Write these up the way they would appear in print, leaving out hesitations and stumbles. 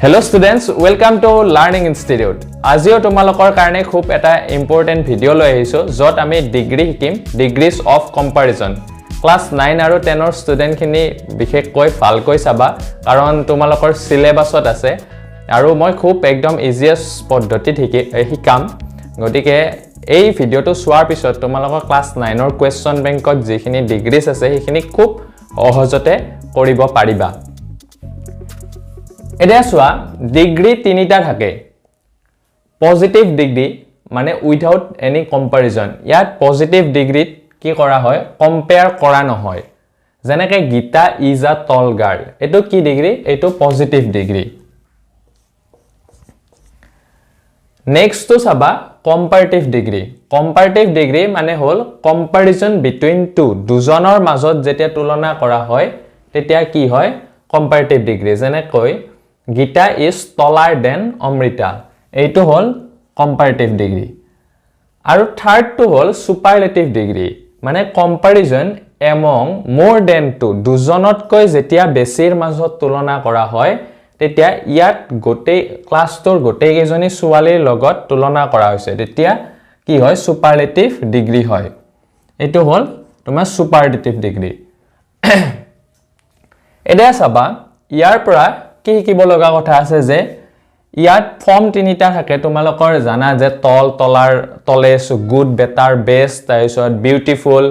Hello students, welcome to Learning Institute. আজিও তোমালোকৰ কাৰণে খুব এটা ইম্পৰ্টেন্ট ভিডিও লৈ আহিছো যত আমি ডিগ্ৰী শিকিম ডিগ্ৰীজ অফ কম্পাৰিজন ক্লাস 9 আৰু 10 ৰ ষ্টুডেন্ট খিনি বিশেষকৈ ভালকৈ চাবা কাৰণ তোমালোকৰ সিলেবাছত আছে আৰু মই খুব একদম ইজিয়েষ্ট পদ্ধতি শিকাম গতিকে এই ভিডিওটো চোৱাৰ পিছত তোমালোকৰ ক্লাস 9 ৰ কোৱেশ্চন বেংকত যিখিনি ডিগ্ৰীজ আছে সেইখিনি খুব সহজতে কৰিব পাৰিবা এটা সোয়া ডিগ্ৰী তিনিটা থাকে পজিটিভ ডিগ্ৰী মানে উইথাউট এনি কম্পাৰিজন ইয়াত পজিটিভ ডিগ্ৰীত কি কৰা হয় কম্পেয়াৰ কৰা নহয় যেনেকৈ Gita is a ton girl এটো কি ডিগ্ৰী এটো পজিটিভ ডিগ্ৰী নেক্সট তো চাবা কম্পাৰেটিভ ডিগ্ৰী মানে হল কম্পাৰিজন বিটুইন টু দুজনৰ মাজত যেতিয়া তুলনা কৰা হয় তেতিয়া কি হয় কম্পাৰেটিভ ডিগ্ৰী যেনেকৈ Gita is taller than Amrita. এইটো হল comparative degree. আৰু third to hall superlative degree. মানে comparison among more than two. দুজনতকৈ যেতিয়া বেছিৰ মাজত তুলনা কৰা হয় তেতিয়া ইয়াত গোটেই ক্লাছটোৰ গোটেই কেইজনী ছোৱালীৰ লগত তুলনা কৰা হৈছে তেতিয়া কি হয় superlative degree হয় এইটো হল তোমাৰ superlative degree. এটা চাবা ইয়াৰ পৰা কি শিকিব লগা কথা আছে যে ইয়াত ফৰ্ম তিনিটা থাকে তোমালোকৰ জানা যে তল তলাৰ তলেস গুড বেটাৰ বেষ্ট তাৰপিছত বিউটিফুল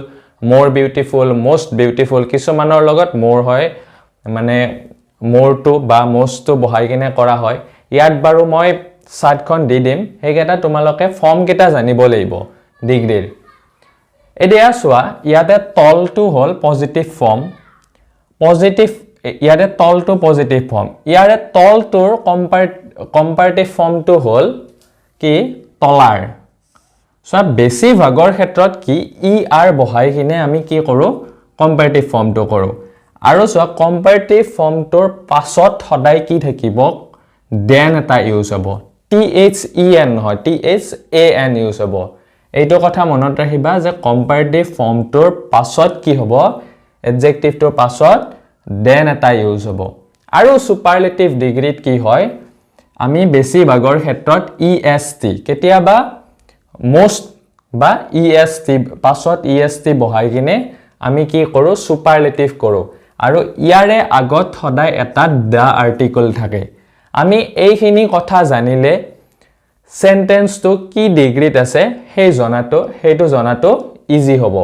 মোৰ বিউটিফুল মোস্ট বিউটিফুল কিছুমানৰ লগত মোৰ হয় মানে মোৰটো বা মোস্টটো বহাই কিনে কৰা হয় ইয়াত বাৰু মই চাৰ্টখন দি দিম হেগেটা তোমালোকে ফৰ্ম কেটা জানিব লাগিব ডিগ্ৰীৰ এতিয়া চোৱা ইয়াতে তলটো হল পজিটিভ ফৰ্ম পজিটিভ ইয়াৰে তলটো পজিটিভ ফৰ্ম ইয়াৰে তলটোৰ কম্পাৰেটিভ ফৰ্মটো হল কি তলাৰ সব বেছি ভাগৰ ক্ষেত্ৰত কি ই আৰ বহাই কিনে আমি কি কৰো কম্পাৰেটিভ ফৰ্মটো কৰো আৰু সব কম্পাৰেটিভ ফৰ্মটোৰ পাছত সদায় কি থাকিব দেন এটা ইউজ হ'ব THEN নহয় THAN ইউজ হ'ব এইটো কথা মনত ৰাখিবা যে কম্পাৰেটিভ ফৰ্মটোৰ পাছত কি হ'ব এডজেক্টিভটোৰ পাছত দেন এটা ইউজ হ'ব আৰু সুপাৰলেটিভ ডিগ্ৰীত কি হয় আমি বেছি ভাগৰ ক্ষেত্ৰত EST কেতিয়াবা মোস্ট বা EST পাছত EST বহাই কিনে আমি কি কৰো সুপাৰলেটিভ কৰো আৰু ইয়াৰে আগত সদায় এটা দা আৰ্টিকল থাকে আমি এইখিনি কথা জানিলে সেন্টেন্সটো কি ডিগ্ৰীত আছে সেইটো জনাটো ইজি হ'ব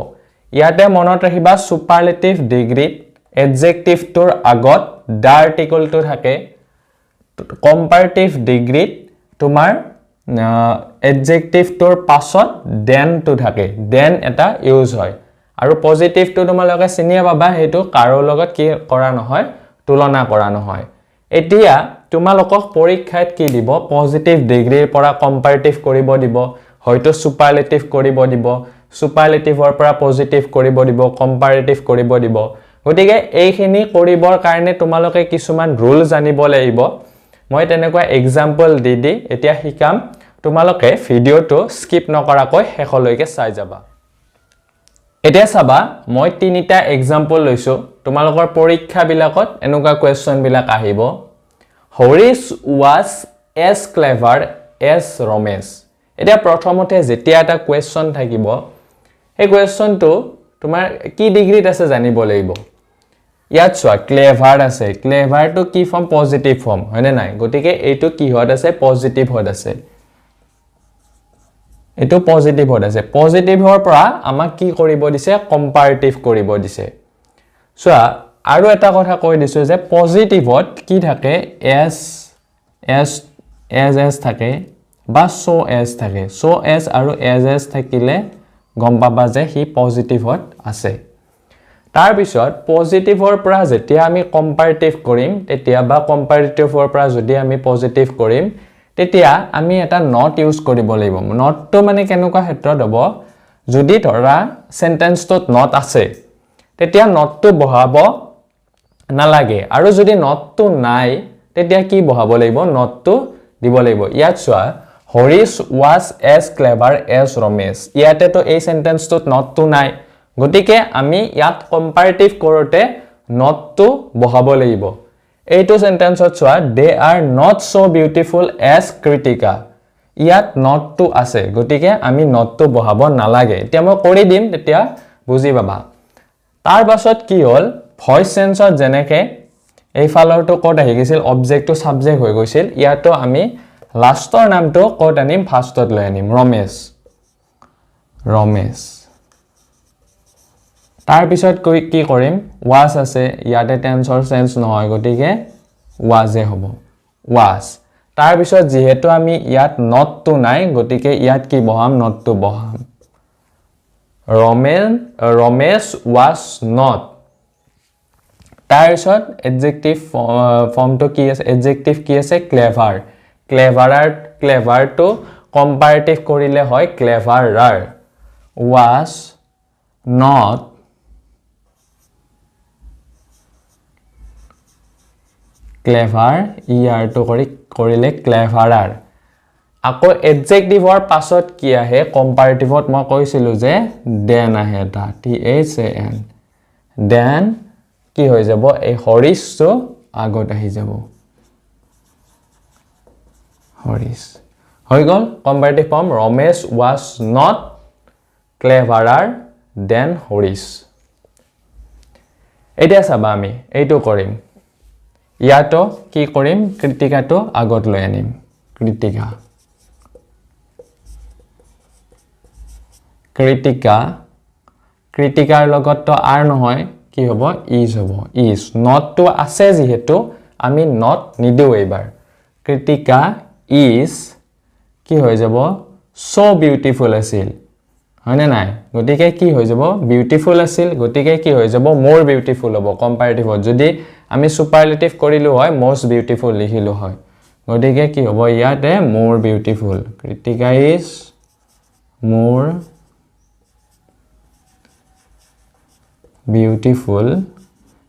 ইয়াতে মনত ৰাখিবা সুপাৰলেটিভ ডিগ্ৰীত adjective তোৰ আগত the article তো থাকে comparative degree তোমাৰ adjective তোৰ পাছত then তো থাকে then এটা ইউজ হয় আৰু positive তো তোমালোকে চিনিয়া পাবা হেতু কাৰো লগত কি কৰা নহয় তুলনা কৰা নহয় এতিয়া তোমালোকক পৰীক্ষাত কি দিব পজিটিভ ডিগ্ৰীৰ পৰা কম্পাৰেটিভ কৰিব দিব হয়তো সুপাৰলেটিভ কৰিব দিব সুপাৰলেটিভৰ পৰা পজিটিভ কৰিব দিব কম্পাৰেটিভ কৰিব দিব গতিকে এইখিনি কৰিবৰ কাৰণে তোমালোকে কিছুমান ৰুল জানিব লাগিব মই তেনেকুৱা এক্সাম্পল দি এতিয়া শিকাম তোমালোকে ভিডিওটো স্কিপ নকৰাকৈ শেষলৈকে চাই যাবা এতিয়া চাবা মই তিনিটা এক্সাম্পল লৈছো তোমালোকৰ পৰীক্ষা বিলাকত এনেকুৱা কোৱেশ্চন বিলাক আহিব Harish was as clever as Ramesh এতিয়া প্ৰথমতে যেতিয়া এটা কোৱেশ্চন থাকিব এই কোৱেশ্চনটো তোমাৰ কি ডিগ্ৰীত আছে জানিব লাগিব ইয়াত চোৱা ক্লেভাৰ আছে ক্লেভাৰটো কি ফৰ্ম পজিটিভ ফৰ্ম হয়নে নাই গতিকে এইটো কি হদ আছে পজিটিভ হদ আছে এইটো পজিটিভ হদ আছে পজিটিভৰ পৰা আমাক কি কৰিব দিছে কম্পাৰেটিভ কৰিব দিছে চোৱা আৰু এটা কথা কৈ দিছো যে পজিটিভত কি থাকে as থাকে বা so as আৰু as থাকিলে গম পাবা যে হি পজিটিভত আছে তাৰ পিছত পজিটিভৰ পৰা যেতিয়া আমি কম্পাৰেটিভ কৰিম তেতিয়া বা কম্পাৰেটিভৰ পৰা যদি আমি পজিটিভ কৰিম তেতিয়া আমি এটা নট ইউজ কৰিব লাগিব নটটো মানে কেনেকুৱা ক্ষেত্ৰত হ'ব যদি ধৰা সেন্টেন্সটোত নট আছে তেতিয়া নটটো বহাব নালাগে আৰু যদি নটটো নাই তেতিয়া কি বহাব লাগিব নটটো দিব লাগিব ইয়াত চোৱা Harish was as clever as Ramesh ইয়াতে তো এই সেন্টেন্সটোত নটটো নাই গতিকে আমি ইয়াত কম্পাৰেটিভ কৰোতে নটটো বহাব লাগিব এইটো সেন্টেন্সত চোৱা they are not so beautiful as Kritika ইয়াত not to আছে গতিকে আমি not to বহাব নালাগে এতিয়া মই কৰি দিম তেতিয়া বুজি পাবা তাৰ পাছত কি হ'ল ভয়েস সেন্সত যেনেকে এই ফালৰটো কোড আহি গৈছিল অবজেক্ট টু সাবজেক্ট হৈ গৈছিল ইয়াতো আমি লাষ্টৰ নামটো কোড আনিম ফাৰ্ষ্টত লৈ আনিম ৰমেশ তাৰ পিছত কি কৰিম was আছে ইয়াতে টেন্সৰ সেন্স নহয় গতিকে was এ হ'ব was তাৰ পিছত যেহেতু আমি ইয়াত not to নাই গতিকে ইয়াত কি বহাম not to বহাম ৰমেশ was not তাৰ পিছত এডজেক্টিভ ফৰ্মটো কি আছে এডজেক্টিভ কি আছে ক্লেভাৰ টু কম্পাৰেটিভ কৰিলে হয় ক্লেভাৰাৰ was not ক্লেভাৰ ইয়াৰটো কৰিলে ক্লেভাৰাৰ আকৌ এডজেক্টিভৰ পাছত কি আহে কম্পাৰেটিভত মই কৈছিলো যে দেন আহে এটা THAN দেন কি হৈ যাব এই হৰিশটো আগত আহি যাব হৰিশ হৈ গল comparative form Ramesh was not cleverer than Harish এতিয়া চাবা আমি এইটো কৰিম ইয়াতো কি কৰিম কৃতিকাটো আগত লৈ আনিম কৃতিকাৰ লগত তো আর নহয় কি হ'ব is হ'ব is not to আছে যেহেতু আমি not নিদিও এইবাৰ কৃতিকা is কি হৈ যাব so beautiful আছিল হয়নে নাই গতিকে কি হৈ যাব বিউটিফুল আছিল গতিকে কি হৈ যাব more beautiful হ'ব কম্পাৰেটিভত যদি আমি সুপাৰলেটিভ কৰিলো হয় most beautiful লিখিলো হয় গতিকে কি হ'ব ইয়াতে more beautiful Krittika is more beautiful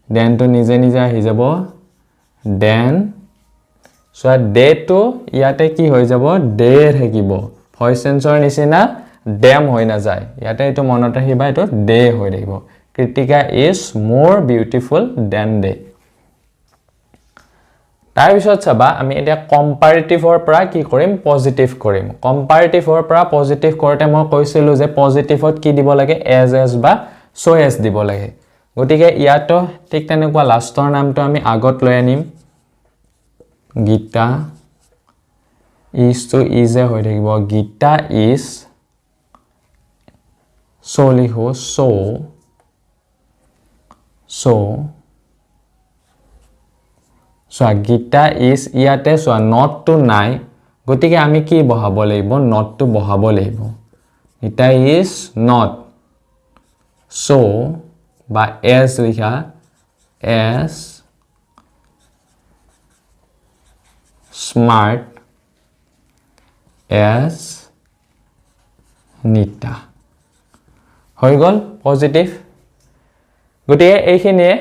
then to নিজে আহি যাব then so day to ইয়াতে কি হৈ যাব day থাকিব ভয়েস সেন্সৰ নিচিনা dem হৈ না যায় ইয়াতে এটো মনত ৰাখিবা এটো day হৈ থাকিব Krittika is more beautiful than day তাৰ পিছত চাবা আমি এটা কম্পাৰেটিভৰ পৰা কি কৰিম পজিটিভ কৰিম কম্পাৰেটিভৰ পৰা পজিটিভ কৰতে মই কৈছিলো যে পজিটিভত কি দিব লাগে as বা so as দিব লাগে গতিকে ইয়াতো ঠিক তেনেকুৱা লাষ্টৰ নামটো আমি আগত লৈ আনিম গীতা is to is এ হৈ থাকিব গীতা is so লিখো so গীতা is ইয়াতে so not to নাই গতিকে আমি কি বহাব লাগিব not to বহাব লাগিব গীতা is not so বা as লিখা as smart as Nita হৈ গল পজিটিভ গতিকে এইখিনিয়ে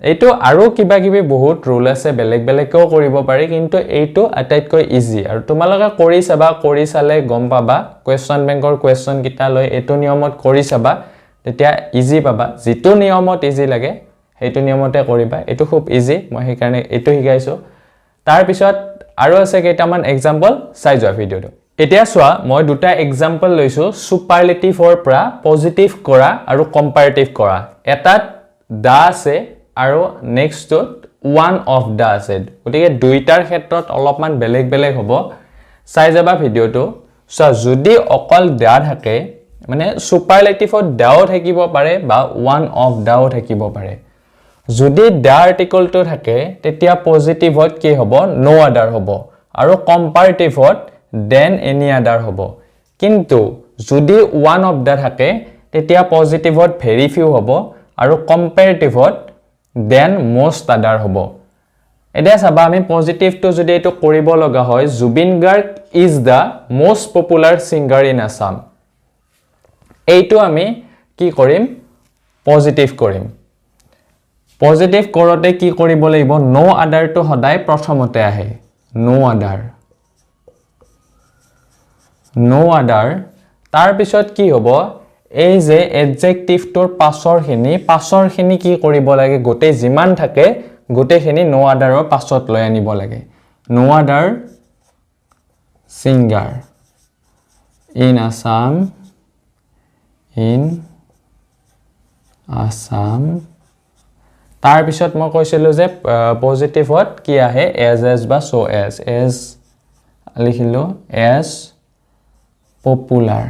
এইটো আৰু কিবা কিবি বহুত ৰুল আছে বেলেগকেও কৰিব পাৰি কিন্তু এইটো আটাইতকৈ ইজি আৰু তোমালোকে কৰি চালে গম পাবা কোৱেশ্চন বেংকৰ কোৱেশ্চন কিটা লৈ এইটো নিয়মত কৰি চাবা তেতিয়া ইজি পাবা যেটো নিয়মত ইজি লাগে সেইটো নিয়মতে কৰিবা এইটো খুব ইজি মই সেই কাৰণে এইটো শিকাইছো তাৰ পিছত আৰু আছে কেইটামান এক্সাম্পল চাই যোৱা ভিডিওটো এতিয়া চোৱা মই দুটা এক্সাম্পল লৈছো সুপাৰলেটিভৰ পৰা পজিটিভ কৰা আৰু কম্পাৰেটিভ কৰা এটাত দা আছে আৰু নেক্সটত ওয়ান অফ দা আছে গতিকে দুইটাৰ ক্ষেত্ৰত অলপমান বেলেগ হ'ব চাই যাবা ভিডিওটো চোৱা যদি অকল দা থাকে মানে সুপাৰলেটিভত দাও থাকিব পাৰে বা ওয়ান অফ দাও থাকিব পাৰে যদি দা আৰ্টিকলটো থাকে তেতিয়া পজিটিভত কি হ'ব নো আদাৰ হ'ব আৰু কম্পাৰেটিভত দেন এনি আদাৰ হ'ব কিন্তু যদি ওয়ান অফ দা থাকে তেতিয়া পজিটিভত ভেৰি ফিউ হ'ব আৰু কম্পাৰেটিভত দেন মোস্ট আদাৰ হ'ব এতিয়া চাবা আমি পজিটিভটো যদি এটো কৰিব লগা হয় Zubeen Garg is the most popular singer in Assam এইটো আমি কি কৰিম পজিটিভ কৰিম পজিটিভ কৰতে কি কৰিব লাগিব নো আদাৰটো সদায় প্ৰথমতে আহে নো আদাৰ তাৰ পিছত কি হ'ব এই যে এডজেক্টিভটোৰ পাছৰ খিনি কি কৰিব লাগে গোটেই যিমান থাকে গোটেইখিনি নো আদাৰৰ পাছত লৈ আনিব লাগে নো আদাৰ singer in Assam তাৰ পিছত মই কৈছিলো যে পজিটিভত কি আহে as বা so as লিখিলো as popular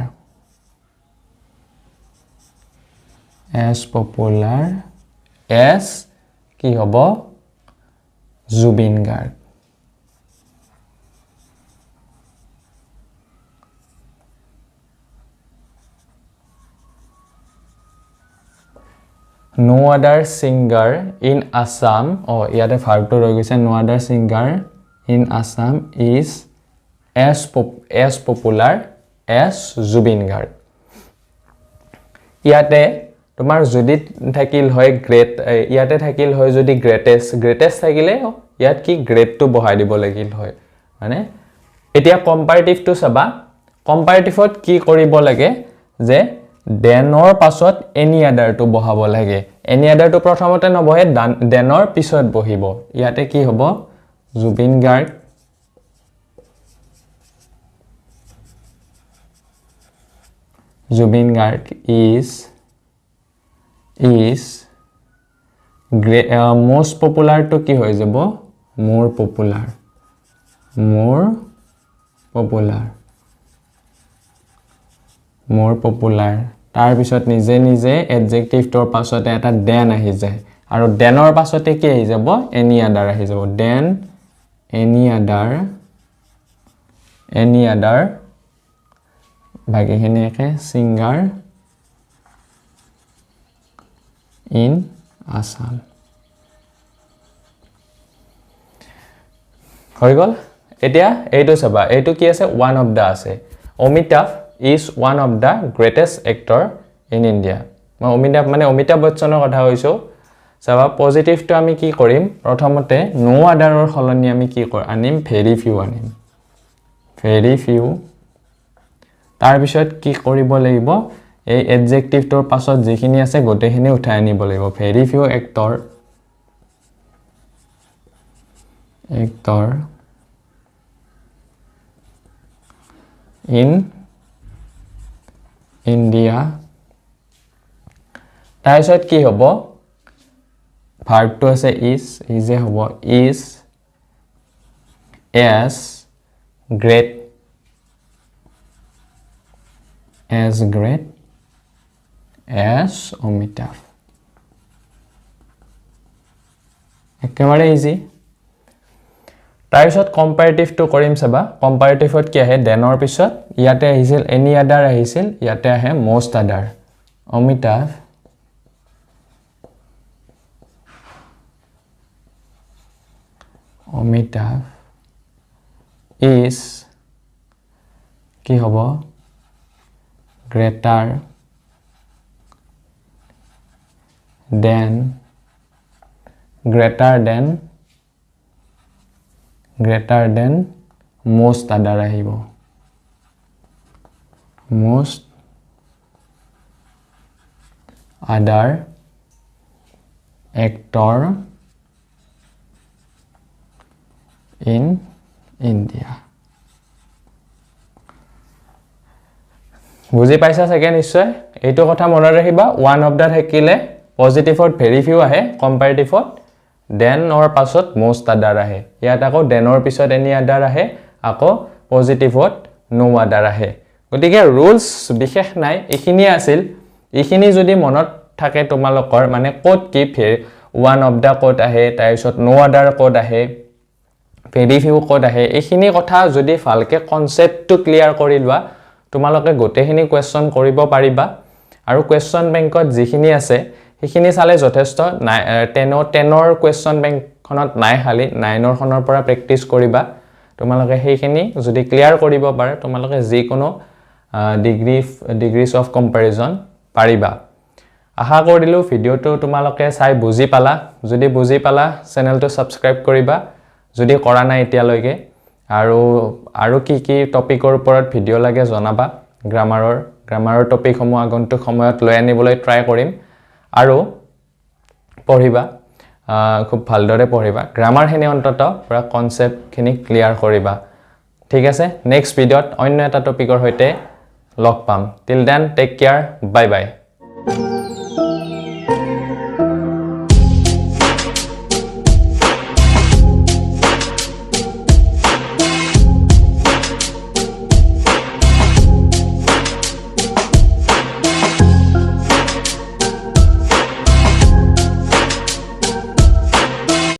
as কি হ'ব Zubin Garg no other singer in Assam ইয়াতে ভাৰ্বটো ৰৈ গৈছে no other singer in Assam is as popular as Zubin Garg ইয়াতে তোমাৰ যদি থাকিল হয় গ্ৰেট ইয়াতে থাকিল হয় যদি গ্ৰেটেষ্ট থাকিলে ইয়াত কি গ্ৰেটটো বহাই দিব লাগিল হয় মানে এতিয়া কম্পাৰেটিভটো চাবা কম্পাৰেটিভত কি কৰিব লাগে যে দেনৰ পাছত এনি আদাৰটো বহাব লাগে এনি আদাৰটো প্ৰথমতে নবহে দেনৰ পিছত বহিব ইয়াতে কি হ'ব Zubin Garg is most popular to কি হৈ যাব more popular তাৰ পিছত নিজে নিজে এডজেক্টিভটোৰ পাছতে এটা দেন আহি যায় আৰু দেনৰ পাছতে কি আহি যাব এনি আদাৰ আহি যাব দেন এনি আদাৰ বাকিখিনি একে singer in Assam হৈ গল এতিয়া এইটো চাবা এইটো কি আছে one of the আছে Amitabh is one of the greatest actor in India মই অমিতাভ বচ্চনৰ কথা কৈছো চাবা পজিটিভটো আমি কি কৰিম প্ৰথমতে নো আদাৰৰ হলনি আমি কি আনিম very few তাৰ পিছত কি কৰিব লাগিব এই এডজেক্টিভটোৰ পাছত যিখিনি আছে গোটেইখিনি উঠাই আনিব লাগিব very few actor in India তাৰপিছত কি হ'ব ভাৰ্বটো আছে is হ'ব is as great as Amitabh একেবাৰে ইজি তাৰপিছত কম্পাৰেটিভটো কৰিম চাবা কম্পাৰেটিভত কি আহে দেনৰ পিছত ইয়াতে আহিছিল এনি আদাৰ আহিছিল ইয়াতে আহে most other Amitabh is কি হ'ব greater than most other আহিব most other actor in India বুজি পাইছা চাগে নিশ্চয় এইটো কথা মনত ৰাখিবা one of the থাকিলে পজিটিভত very few আহে কম্পাৰেটিভত দেন অৰ পাছত most other আহে ইয়াত আকৌ দেনৰ পিছত এনি আদাৰ আহে আকৌ পজিটিভত নো আদাৰ আহে গতিকে ৰুলস বিশেষ নাই এখিনি আছিল এখিনি যদি মনত থাকে তোমালোকৰ মানে কোড কি one of the কোড আহে তাৰপিছত নো আদাৰ কোড আহে very few কোড আহে এখিনি কথা যদি ভালকে কনসেপ্টটো ক্লিয়াৰ কৰি লোৱা তোমালোকে গোটেইখিনি কোৱেশ্চন কৰিব পাৰিবা আৰু কোৱেশ্চন বেংকত যিখিনি আছে সেইখিনি চালে যথেষ্ট 10ৰ কোৱেশ্চন বেংকখনত নাই খালি 9ৰ খনৰ পৰা প্ৰেক্টিস কৰিবা তোমালোকে সেইখিনি যদি ক্লিয়াৰ কৰিব পাৰে তোমালোকে যি কোনো ডিগ্ৰীজ অফ কম্পাৰিজন পাৰিবা আশা কৰিলো ভিডিওটো তোমালোকে চাই বুজি পালা যদি বুজি পালা চেনেলটো সাবস্ক্ৰাইব কৰিবা যদি কৰা নাই এতিয়ালৈকে আৰু কি টপিকৰ ওপৰত ভিডিও লাগে জনাবা গ্ৰামাৰৰ টপিকসমূহ আগন্তুক সময়ত লৈ আনিবলৈ ট্ৰাই কৰিম আৰু পঢ়িবা খুব ভালদৰে পঢ়িবা গ্ৰামাৰখিনি অন্তত পুৰা কনসেপ্টখিনি ক্লিয়াৰ কৰিবা ঠিক আছে নেক্সট ভিডিঅ'ত অন্য এটা টপিকৰ সৈতে লগ পাম till then take care bye বাই